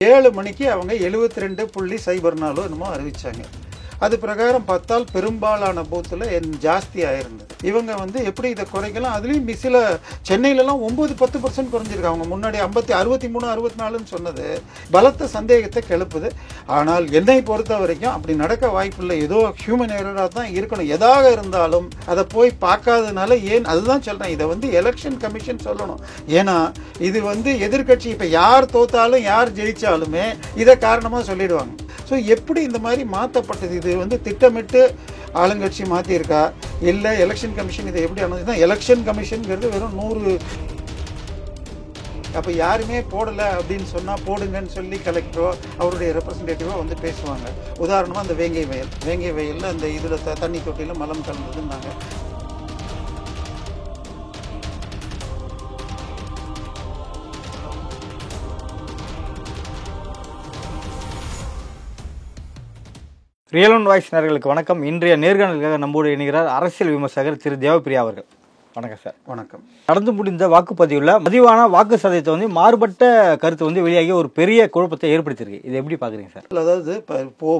7 மணிக்கு அவங்க 72.04 என்னமோ அறிவிச்சாங்க. அது பிரகாரம் பார்த்தால் பெரும்பாலான பூத்தில் ஜாஸ்தி ஆயிருந்தது. இவங்க எப்படி இதை குறைக்கலாம்? அதுலேயும் சில சென்னையிலலாம் 9-10% குறைஞ்சிருக்கு. அவங்க முன்னாடி 63, 64ன்னு சொன்னது பலத்த சந்தேகத்தை கிளப்புது. ஆனால் என்னை பொறுத்த வரைக்கும் அப்படி நடக்க வாய்ப்பில்லை. ஏதோ ஹியூமன் எரராக தான் இருக்கணும். எதாக இருந்தாலும் அதை போய் பார்க்காதனால அதுதான் சொல்கிறேன். இதை எலெக்ஷன் கமிஷன் சொல்லணும். ஏன்னா இது எதிர்கட்சி இப்போ யார் தோத்தாலும் யார் ஜெயிச்சாலுமே இதை காரணமாக சொல்லிடுவாங்க. ஸோ எப்படி இந்த மாதிரி மாற்றப்பட்டது? இது திட்டமிட்டு ஆளுங்கட்சி மாற்றியிருக்கா இல்லை எலெக்ஷன் கமிஷன் இதை எப்படி அனுமதிதான்? எலெக்ஷன் கமிஷனுங்கிறது வெறும் 100. அப்போ யாருமே போடலை அப்படின்னு சொன்னால் போடுங்கன்னு சொல்லி கலெக்டரோ அவருடைய ரெப்ரசன்டேட்டிவோ பேசுவாங்க. உதாரணமாக அந்த வேங்கை வயலில் அந்த இதில் தண்ணி தொட்டியில் மலம் கலந்ததுன்னாங்க. ரியல் ஒன் வாய்ஸ் நேயர்களுக்கு வணக்கம். இன்றைய நேர்காணலுக்காக நம்மோடு இணைகிறார் அரசியல் விமர்சகர் திரு தேவப்பிரியா அவர்கள். வணக்கம் சார். வணக்கம். நடந்து முடிந்த வாக்குப்பதிவில் பதிவான வாக்கு சதவீதத்தை மாறுபட்ட கருத்து வெளியாகி ஒரு பெரிய குழப்பத்தை ஏற்படுத்தியிருக்கு. இதை எப்படி பார்க்குறீங்க சார்? அதாவது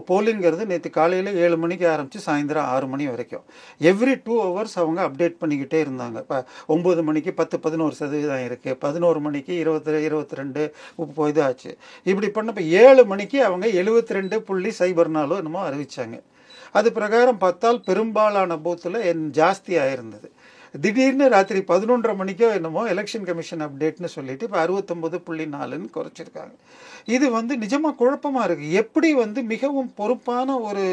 போலிங்கிறது நேற்று காலையில் 7 மணிக்கு ஆரம்பித்து சாயந்தரம் 6 மணி வரைக்கும் எவ்ரி 2 hours அவங்க அப்டேட் பண்ணிக்கிட்டே இருந்தாங்க. இப்போ 9 மணிக்கு 10-11% இருக்குது, 11 மணிக்கு 22 இது ஆச்சு. இப்படி பண்ணப்போ 7 மணிக்கு அவங்க 72.04 என்னமோ அறிவிச்சாங்க. அது பிரகாரம் பார்த்தால் பெரும்பாலான பூத்தில் ஜாஸ்தி ஆயிருந்தது. திடீர்னு ராத்திரி 11:30 மணிக்கோ என்னமோ எலெக்ஷன் கமிஷன் அப்டேட்னு சொல்லிட்டு இப்போ 69.4ன்னு குறைச்சிருக்காங்க. இது நிஜமாக குழப்பமாக இருக்குது. எப்படி மிகவும் பொறுப்பான ஒரு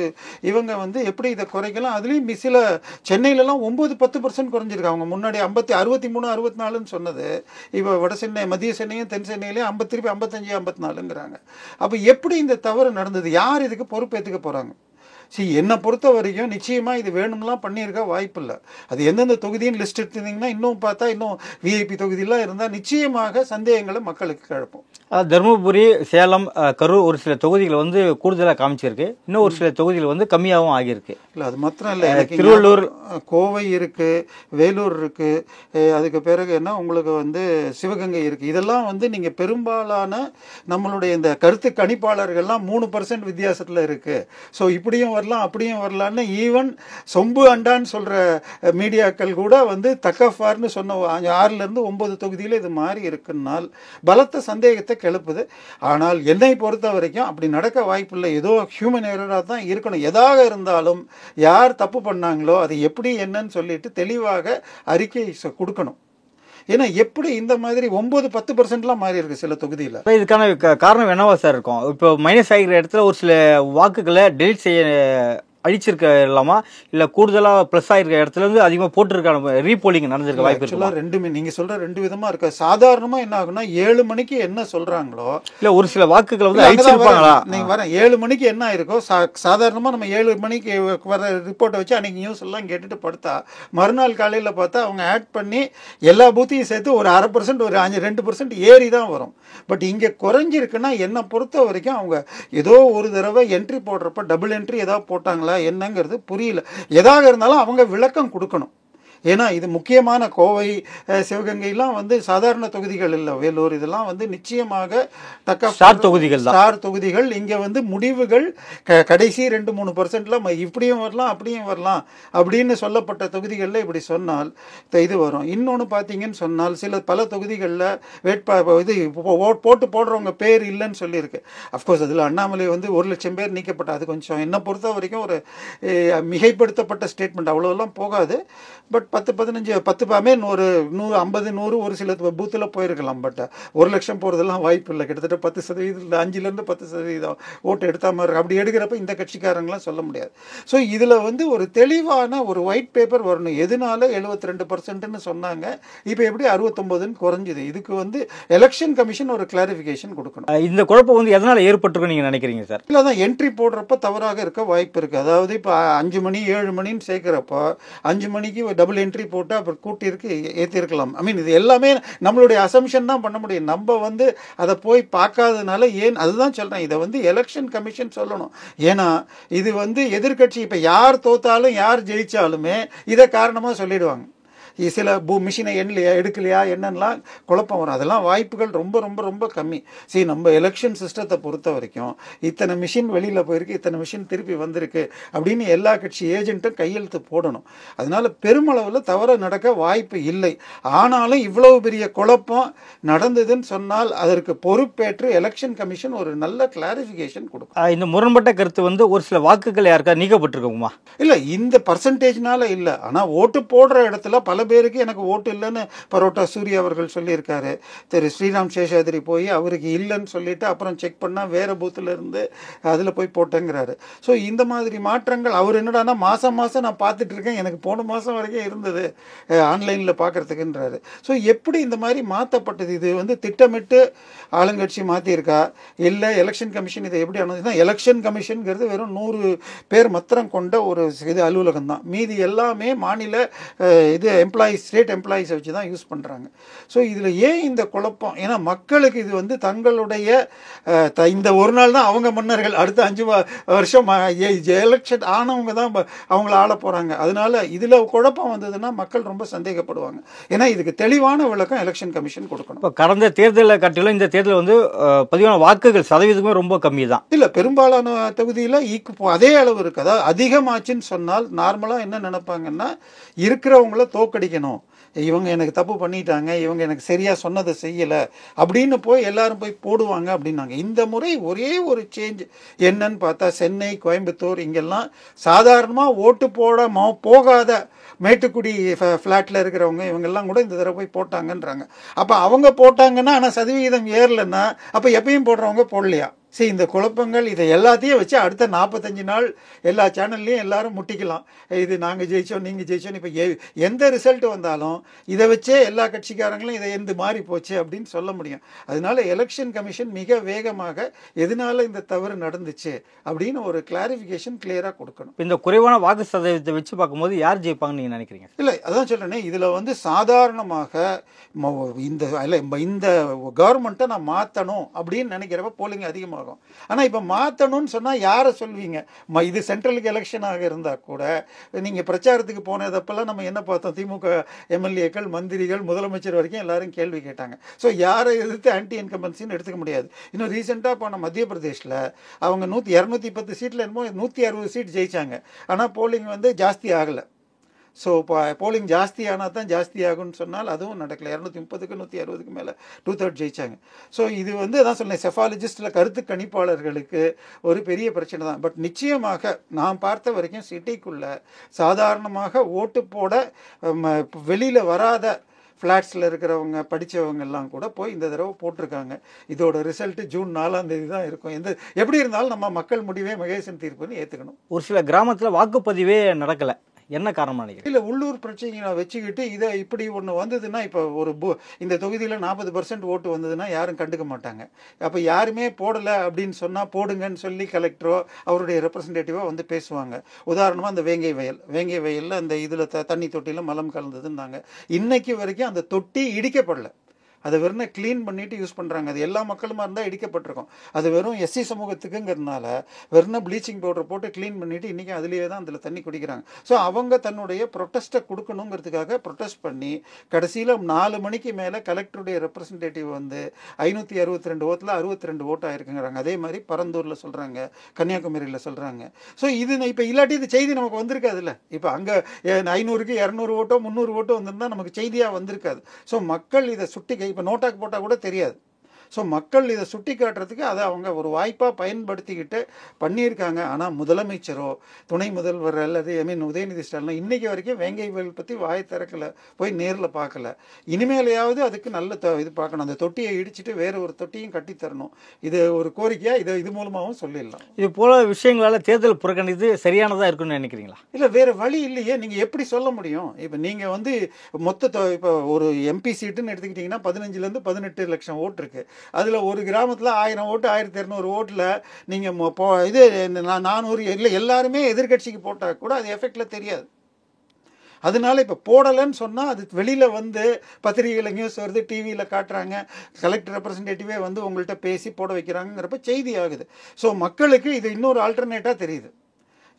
இவங்க எப்படி இதை குறைக்கலாம்? அதுலேயும் சில சென்னையிலலாம் 9-10% குறைஞ்சிருக்கு. அவங்க முன்னாடி 63, 64ன்னு சொன்னது இப்போ வட சென்னை, மத்திய சென்னையும் தென் சென்னையிலையும் 55, 54ங்கிறாங்க. அப்போ எப்படி இந்த தவறு நடந்தது? யார் இதுக்கு பொறுப்பேற்றுக்க போகிறாங்க? என்னை பொறுத்த வரைக்கும் நிச்சயமாக இது வேணும்லாம் பண்ணியிருக்க வாய்ப்பு இல்லை. அது எந்தெந்த தொகுதின்னு லிஸ்ட் எடுத்திருந்தீங்கன்னா இன்னும் பார்த்தா இன்னும் விஐபி தொகுதியெலாம் இருந்தால் நிச்சயமாக சந்தேகங்களை மக்களுக்கு கிளப்பும். தருமபுரி, சேலம், கரூர் ஒரு சில தொகுதிகளை கூடுதலாக காமிச்சிருக்கு. இன்னும் ஒரு சில தொகுதிகள் கம்மியாகவும் ஆகியிருக்கு. இல்லை அது மாத்திரம் இல்லை, திருவள்ளூர், கோவை இருக்குது, வேலூர் இருக்குது, அதுக்கு பிறகு என்ன உங்களுக்கு சிவகங்கை இருக்குது. இதெல்லாம் நீங்கள் பெரும்பாலான நம்மளுடைய இந்த கருத்து கணிப்பாளர்கள்லாம் 3% வித்தியாசத்தில் இருக்குது. ஸோ இப்படியும் வரலாம் அப்படியும் வரலான்னு ஈவன் சொம்பு அண்டான்னு சொல்கிற மீடியாக்கள் கூட தக்கஃபார்னு சொன்ன 6லேருந்து 9 தொகுதியில் இது மாறி இருக்குன்னால் பலத்த சந்தேகத்தை கிளப்புது. ஆனால் என்னை பொறுத்த வரைக்கும் அப்படி நடக்க வாய்ப்பில்லை. ஏதோ ஹியூமன் எரராக தான் இருக்கணும். எதாக இருந்தாலும் யார் தப்பு பண்ணாங்களோ அது எப்படி என்னன்னு சொல்லிட்டு தெளிவாக அறிக்கை கொடுக்கணும். ஏன்னா எப்படி இந்த மாதிரி 9-10%லாம் மாறி இருக்கு சில தொகுதியில். இதுக்கான காரணம் என்னவா சார் இருக்கும்? இப்போ மைனஸ் ஆகிற இடத்துல ஒரு சில வாக்குகளை டெலிட் அழிச்சிருக்க இல்லாமா, இல்லை கூடுதலாக ப்ளஸ் ஆகிருக்க இடத்துல அதிகமாக போட்டிருக்க ரீபோலிங் நடந்திருக்க வாய்ப்பு இருக்குல்ல? ரெண்டுமே நீங்கள் சொல்கிற 2 விதமாக இருக்கு. சாதாரணமாக என்ன ஆகுனா 7 மணிக்கு என்ன சொல்கிறாங்களோ, இல்லை ஒரு சில வாக்குகளை அழிச்சிருப்பாங்களா? நீங்கள் 7 மணிக்கு என்ன ஆயிருக்கோ சாதாரணமாக நம்ம 7 மணிக்கு வர ரிப்போர்ட்டை வச்சு அன்றைக்கி நியூஸ் எல்லாம் கேட்டுட்டு படுத்தா மறுநாள் காலையில் பார்த்தா அவங்க ஆட் பண்ணி எல்லா பூத்தையும் சேர்த்து ஒரு 0.5%, ஒரு 2% ஏறி தான் வரும். பட் இங்கே குறைஞ்சிருக்குன்னா என்னை பொறுத்த வரைக்கும் அவங்க ஏதோ ஒரு தடவை என்ட்ரி போடுறப்ப டபுள் என்ட்ரி ஏதாவது போட்டாங்களா என்னங்கிறது புரியல. எதாக இருந்தாலும் அவங்க விளக்கம் கொடுக்கணும். ஏன்னா இது முக்கியமான கோவை, சிவகங்கைலாம் சாதாரண தொகுதிகள் இல்லை. வேலூர் இதெல்லாம் நிச்சயமாக ஸ்டார் தொகுதிகள். இங்கே முடிவுகள் கடைசி 2-3%ல இப்படியும் வரலாம் அப்படியும் வரலாம் அப்படின்னு சொல்லப்பட்ட தொகுதிகளில் இப்படி சொன்னால் இது வரும். இன்னொன்று பார்த்தீங்கன்னு சொன்னால் பல தொகுதிகளில் இது போட்டு போடுறவங்க பேர் இல்லைன்னு சொல்லியிருக்கு. அஃப்கோர்ஸ் அதில் அண்ணாமலை 1,00,000 பேர் நீக்கப்பட்ட அது கொஞ்சம் என்னை பொறுத்த வரைக்கும் ஒரு மிகைப்படுத்தப்பட்ட ஸ்டேட்மெண்ட். அவ்வளோலாம் போகாது. பட் 10-15 ஒரு 150-100 ஒரு சில பூத்தில் போயிருக்கலாம். பட் 1,00,000 போகிறதெல்லாம் வாய்ப்பு இல்லை. கிட்டத்தட்ட 10%, 5லேருந்து 10% ஓட்டு எடுத்தா மாதிரி அப்படி எடுக்கிறப்ப இந்த கட்சிக்காரங்களாம் சொல்ல முடியாது. ஸோ இதில் ஒரு தெளிவான ஒரு ஒயிட் பேப்பர் வரணும். எதனால 72%ன்னு சொன்னாங்க, இப்போ எப்படி 69ன்னு குறைஞ்சிது? இதுக்கு எலெக்ஷன் கமிஷன் ஒரு கிளாரிஃபிகேஷன் கொடுக்கணும். இந்த குழப்பம் எதனால் ஏற்பட்டிருக்குன்னு நீங்கள் நினைக்கிறீங்க சார்? இல்லை தான் என்ட்ரி போடுறப்ப தவறாக இருக்க வாய்ப்பு இருக்குது. அதாவது இப்போ 5 மணி 7 மணின்னு சேர்க்குறப்போ 5 மணிக்கு டபுள் என்ட்ரி போட்டு அப்புறம் கூட்டியிருக்கு ஏற்றிருக்கலாம். இது எல்லாமே நம்மளுடைய அசம்ஷன் தான் பண்ண முடியும். நம்ம அதை போய் பார்க்காதனால அதுதான் சொல்கிறேன். இதை எலெக்ஷன் கமிஷன் சொல்லணும். ஏன்னா இது எதிர்கட்சி இப்போ யார் தோத்தாலும் யார் ஜெயிச்சாலுமே இதை காரணமாக சொல்லிடுவாங்க. சில மிஷினை எடுக்கலையா என்னென்னலாம் குழப்பம் வரும். அதெல்லாம் வாய்ப்புகள் ரொம்ப ரொம்ப ரொம்ப கம்மி. சரி, நம்ம எலெக்ஷன் சிஸ்டத்தை பொறுத்த வரைக்கும் இத்தனை மிஷின் வெளியில் போயிருக்கு, இத்தனை மிஷின் திருப்பி வந்திருக்கு அப்படின்னு எல்லா கட்சி ஏஜென்ட்டும் கையெழுத்து போடணும். அதனால பெருமளவில் தவறு நடக்க வாய்ப்பு இல்லை. ஆனாலும் இவ்வளவு பெரிய குழப்பம் நடந்ததுன்னு சொன்னால் அதற்கு பொறுப்பேற்று எலெக்ஷன் கமிஷன் ஒரு நல்ல கிளாரிஃபிகேஷன் கொடுக்கும். இந்த முரண்பட்ட கருத்து வந்து ஒரு சில வாக்குகள் யாருக்கா நீக்கப்பட்டிருக்குமா? இல்லை, இந்த பர்சன்டேஜ்னால இல்லை. ஆனால் ஓட்டு போடுற இடத்துல பல பேருக்கு எனக்கு ஓட்டு இல்லைன்னு பரோட்டா சூர்யா அவர்கள் சொல்லியிருக்காரு. திரு ஸ்ரீராம் சேஷாதிரி போய் அவருக்கு இல்லைன்னு சொல்லிட்டு அப்புறம் செக் பண்ணால் வேறு பூத்தில் இருந்து அதில் போய் போட்டேங்கிறாரு. ஸோ இந்த மாதிரி மாற்றங்கள் அவர் என்னடானா மாதம் மாதம் நான் பார்த்துட்டு இருக்கேன், எனக்கு போன மாதம் வரைக்கும் இருந்தது ஆன்லைனில் பார்க்குறதுக்குன்றாரு. ஸோ எப்படி இந்த மாதிரி மாற்றப்பட்டது? இது வந்து திட்டமிட்டு ஆளுங்கட்சி மாற்றியிருக்கா இல்லை எலெக்ஷன் கமிஷன் இதை எப்படி அனுமதினா? எலெக்ஷன் கமிஷனுங்கிறது வெறும் 100 பேர் மாத்திரம் கொண்ட ஒரு இது அலுவலகம் தான். மீதி எல்லாமே மாநில இது எம்ப்ளாயீஸ், ஸ்டேட் எம்ப்ளாயீஸை வச்சு தான் யூஸ் பண்ணுறாங்க. ஸோ இதில் ஏன் இந்த குழப்பம்? ஏன்னா மக்களுக்கு இது வந்து தங்களுடைய இந்த ஒரு நாள் தான் அவங்க மன்னர்கள், அடுத்த 5 வருஷம் எலெக்ஷன் ஆனவங்க தான் அவங்கள ஆள போகிறாங்க. அதனால இதில் குழப்பம் வந்ததுன்னா மக்கள் ரொம்ப சந்தேகப்படுவாங்க. ஏன்னா இதுக்கு தெளிவான விளக்கம் எலெக்ஷன் கமிஷன் கொடுக்கணும். இப்போ கடந்த தேர்தலை காட்டிலும் இந்த தேர்தல் வந்து பதிவான வாக்குகள் சதவீதமே ரொம்ப கம்மி தான். இல்லை, பெரும்பாலான தொகுதியில் அதே அளவு இருக்குது. அதாவது அதிகமாச்சுன்னு சொன்னால் நார்மலாக என்ன நினைப்பாங்கன்னா இருக்கிறவங்கள தோக்கடிக்கணும், இவங்க எனக்கு தப்பு பண்ணிட்டாங்க, இவங்க எனக்கு சரியாக சொன்னதை செய்யலை அப்படின்னு போய் எல்லாரும் போய் போடுவாங்க அப்படின்னாங்க. இந்த முறை ஒரே ஒரு சேஞ்ச் என்னன்னு பார்த்தா சென்னை, கோயம்புத்தூர் இங்கெல்லாம் சாதாரணமாக ஓட்டு போகாத மேட்டுக்குடி ஃப்ளாட்டில் இருக்கிறவங்க இவங்கெல்லாம் கூட இந்த தடவை போய் போட்டாங்கன்றாங்க. அப்போ அவங்க போட்டாங்கன்னா ஆனால் சதவிகிதம் ஏறலைன்னா அப்போ எப்பயும் போடுறவங்க போடலையா? சரி, இந்த குழப்பங்கள் இதை எல்லாத்தையும் வச்சு அடுத்த 45 நாள் எல்லா சேனல்லையும் எல்லாரும் முட்டிக்கலாம். இது நாங்கள் ஜெயித்தோம், நீங்கள் ஜெயிச்சோம். இப்போ எந்த ரிசல்ட் வந்தாலும் இதை வச்சே எல்லா கட்சிக்காரங்களும் இதை எந்த மாறி போச்சு அப்படின்னு சொல்ல முடியும். அதனால எலெக்ஷன் கமிஷன் மிக வேகமாக எதனால இந்த தவறு நடந்துச்சு அப்படின்னு ஒரு கிளாரிஃபிகேஷன் கிளியராக கொடுக்கணும். இந்த குறைவான வாக்கு சதவீதத்தை வச்சு பார்க்கும்போது யார் ஜெயிப்பாங்கன்னு நீங்கள் நினைக்கிறீங்க? இல்லை, அதான் சொல்கிறேனே, இதில் வந்து சாதாரணமாக இந்த கவர்மெண்ட்டை நான் மாற்றணும் அப்படின்னு நினைக்கிறப்ப போலிங் அதிகமாகும். ஆனால் இப்போ மாற்றணும்னு சொன்னால் யாரை சொல்வீங்க? இது சென்ட்ரலுக்கு எலெக்ஷனாக இருந்தால் கூட நீங்கள் பிரச்சாரத்துக்கு போனதப்பெல்லாம் நம்ம என்ன பார்த்தோம்? திமுக எம்எல்ஏக்கள், மந்திரிகள், முதலமைச்சர் வரைக்கும் எல்லாரும் கேள்வி கேட்டாங்க. ஸோ யாரை எதிர்த்து ஆன்டி இன்கம்பன்சின்னு எடுத்துக்க முடியாது. இன்னும் ரீசெண்டாக போன மத்திய பிரதேஷில் அவங்க 210 சீட்டில் என்னமோ 160 சீட் ஜெயித்தாங்க. ஆனால் போலிங் வந்து ஜாஸ்தி ஆகலை. ஸோ இப்போ போலிங் ஜாஸ்தி ஆனால் தான் ஜாஸ்தி ஆகும்னு சொன்னால் அதுவும் நடக்கலை. 230க்கு 160க்கு மேலே 2/3 ஜெயித்தாங்க. ஸோ இது வந்து அதான் சொன்னேன், செஃபாலஜிஸ்டில் கருத்து கணிப்பாளர்களுக்கு ஒரு பெரிய பிரச்சனை தான். பட் நிச்சயமாக நான் பார்த்த வரைக்கும் சிட்டிக்குள்ளே சாதாரணமாக ஓட்டு போட வெளியில் வராத ஃப்ளாட்ஸில் இருக்கிறவங்க, படித்தவங்கெல்லாம் கூட போய் இந்த தடவை போட்டிருக்காங்க. இதோட ரிசல்ட்டு ஜூன் 4ஆம் தேதி தான் இருக்கும். எப்படி இருந்தாலும் நம்ம மக்கள் முடிவே மகேசன் தீர்ப்புன்னு ஏற்றுக்கணும். ஒரு சில கிராமத்தில் வாக்குப்பதிவே நடக்கலை. என்ன காரணம் நினைக்கிறேன்? இல்லை, உள்ளூர் பிரச்சனைகளை வச்சுக்கிட்டு இதை இப்படி ஒன்று வந்ததுன்னா இப்போ இந்த தொகுதியில் 40% ஓட்டு வந்ததுன்னா யாரும் கண்டுக்க மாட்டாங்க. அப்போ யாருமே போடலை அப்படின்னு சொன்னால் போடுங்கன்னு சொல்லி கலெக்டரோ அவருடைய ரெப்ரசன்டேட்டிவோ வந்து பேசுவாங்க. உதாரணமாக அந்த வேங்கை வயலில் அந்த இதில் தண்ணி தொட்டியில் மலம் கலந்ததுன்னாங்க. இன்னைக்கு வரைக்கும் அந்த தொட்டி இடிக்கப்படலை. அதை வெறும் க்ளீன் பண்ணிட்டு யூஸ் பண்ணுறாங்க. அது எல்லா மக்களுமா இருந்தால் இடிக்கப்பட்டிருக்கும். அது வெறும் எஸ்சி சமூகத்துக்குங்கிறதுனால வெறும் ப்ளீச்சிங் பவுடர் போட்டு க்ளீன் பண்ணிவிட்டு இன்றைக்கி அதுலேயே தான் அதில் தண்ணி குடிக்கிறாங்க. ஸோ அவங்க தன்னுடைய ப்ரொட்டஸ்ட்டை கொடுக்கணுங்கிறதுக்காக ப்ரொட்டஸ்ட் பண்ணி கடைசியில் 4 மணிக்கு மேலே கலெக்டருடைய ரெப்ரசன்டேட்டிவ் வந்து 562 ஓட்டில் 62 ஓட்டு ஆயிருக்குங்கிறாங்க. அதே மாதிரி பரந்தூரில் சொல்கிறாங்க, கன்னியாகுமரியில் சொல்கிறாங்க. ஸோ இது இப்போ இல்லாட்டி இது செய்தி நமக்கு வந்திருக்காதுல்ல. இப்போ அங்கே 500க்கு 200 ஓட்டோ 300 ஓட்டோ வந்திருந்தால் நமக்கு செய்தியாக வந்திருக்காது. ஸோ மக்கள் இதை சுட்டி இப்போ நோட்டாக்கு போட்டால் கூட தெரியாது. ஸோ மக்கள் இதை சுட்டி காட்டுறதுக்கு அதை அவங்க ஒரு வாய்ப்பாக பயன்படுத்திக்கிட்டு பண்ணியிருக்காங்க. ஆனால் முதலமைச்சரோ துணை முதல்வர் அல்லது உதயநிதி ஸ்டாலின் இன்றைக்கி வரைக்கும் வேங்கை வயல் பற்றி வாய் திறக்கலை, போய் நேரில் பார்க்கல. இனிமேலையாவது அதுக்கு நல்ல இது பார்க்கணும். அந்த தொட்டியை இடிச்சிட்டு வேறு ஒரு தொட்டியும் கட்டித்தரணும். இது ஒரு கோரிக்கையாக இது மூலமாகவும் சொல்லிடலாம். இது போல விஷயங்களால் தேர்தல் புறக்கணித்து சரியானதாக இருக்குன்னு நினைக்கிறீங்களா? இல்லை, வேறு வழி இல்லையே. நீங்கள் எப்படி சொல்ல முடியும்? இப்போ நீங்கள் வந்து இப்போ ஒரு எம்பி சீட்டுன்னு எடுத்துக்கிட்டிங்கன்னா 15லேருந்து 18 லட்சம் ஓட்டு இருக்குது. அதில் ஒரு கிராமத்தில் 1000 ஓட்டு 1200 ஓட்டில் நீங்கள் இது 400 இல்லை எல்லாருமே எதிர்கட்சிக்கு போட்டால் கூட அது எஃபெக்டில் தெரியாது. அதனால இப்போ போடலைன்னு சொன்னால் அது வெளியில் வந்து பத்திரிகையில் நியூஸ் வருது, டிவியில் காட்டுறாங்க, கலெக்டர் ரெப்ரசன்டேட்டிவே வந்து உங்கள்கிட்ட பேசி போட வைக்கிறாங்கிறப்ப செய்தி ஆகுது. ஸோ மக்களுக்கு இது இன்னொரு ஆல்டர்னேட்டாக தெரியுது.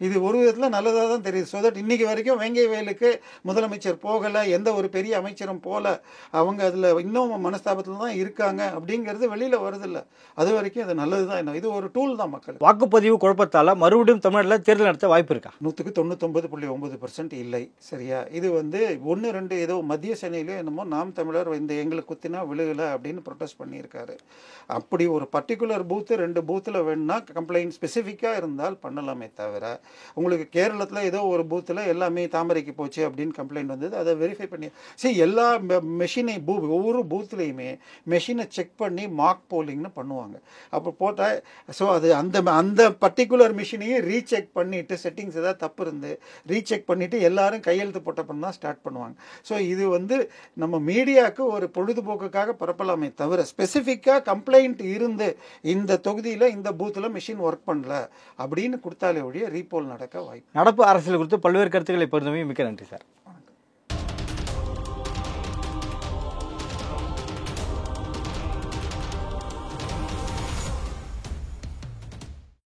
இது ஒரு விதத்தில் நல்லதாக தான் தெரியுது. ஸோ தட் இன்றைக்கி வரைக்கும் வேங்கை வயலுக்கு முதலமைச்சர் போகலை, எந்த ஒரு பெரிய அமைச்சரும் போகல, அவங்க அதில் இன்னும் மனஸ்தாபத்தில் தான் இருக்காங்க அப்படிங்கிறது வெளியில் வருதில்ல. அது வரைக்கும் அது நல்லது தான். என்ன இது ஒரு டூல் தான் மக்கள். வாக்குப்பதிவு குழப்பத்தால் மறுபடியும் தமிழ்நாட்டில் தேர்தல் நடத்த வாய்ப்பு இருக்கா? 99.9% இல்லை. சரியா? இது 1-2 ஏதோ மத்திய சென்னையிலே என்னமோ நாம் தமிழர் இந்த எங்களுக்கு குத்தினா விழுகலை அப்படின்னு ப்ரொட்டஸ்ட் பண்ணியிருக்காரு. அப்படி ஒரு பர்டிகுலர் பூத்து 2 பூத்தில் வேணும்னா கம்ப்ளைண்ட் ஸ்பெசிஃபிக்காக இருந்தால் பண்ணலாமே தவிர, உங்களுக்கு கேரளத்தில் ஏதோ ஒரு பூத்தில் எல்லாமே தாமரைக்கு போச்சு அப்படின்னு கம்ப்ளைண்ட் வந்தது, அதை வெரிஃபை பண்ணி எல்லா மெஷினை ஒவ்வொரு பூத்துலேயுமே மெஷினை செக் பண்ணி மார்க் போலிங்னு பண்ணுவாங்க. அப்போ போட்டால் ஸோ அது அந்த பர்டிகுலர் மிஷினையும் ரீசெக் பண்ணிவிட்டு செட்டிங்ஸ் ஏதாவது தப்பு இருந்து ரீசெக் பண்ணிவிட்டு எல்லாரும் கையெழுத்து போட்டப்பறம் தான் ஸ்டார்ட் பண்ணுவாங்க. ஸோ இது நம்ம மீடியாவுக்கு ஒரு பொழுதுபோக்குக்காக பரப்பலாமே தவிர, ஸ்பெசிஃபிக்காக கம்ப்ளைண்ட் இருந்து இந்த தொகுதியில் இந்த பூத்தில் மிஷின் ஒர்க் பண்ணல அப்படின்னு கொடுத்தாலே ஒழிய ரீபோல் நடக்க வாய்ப்பு. நடப்பு அரசியல் குறித்து பல்வேறு கருத்துக்களை பொறுத்தவரை மிக்க நன்றி சார்.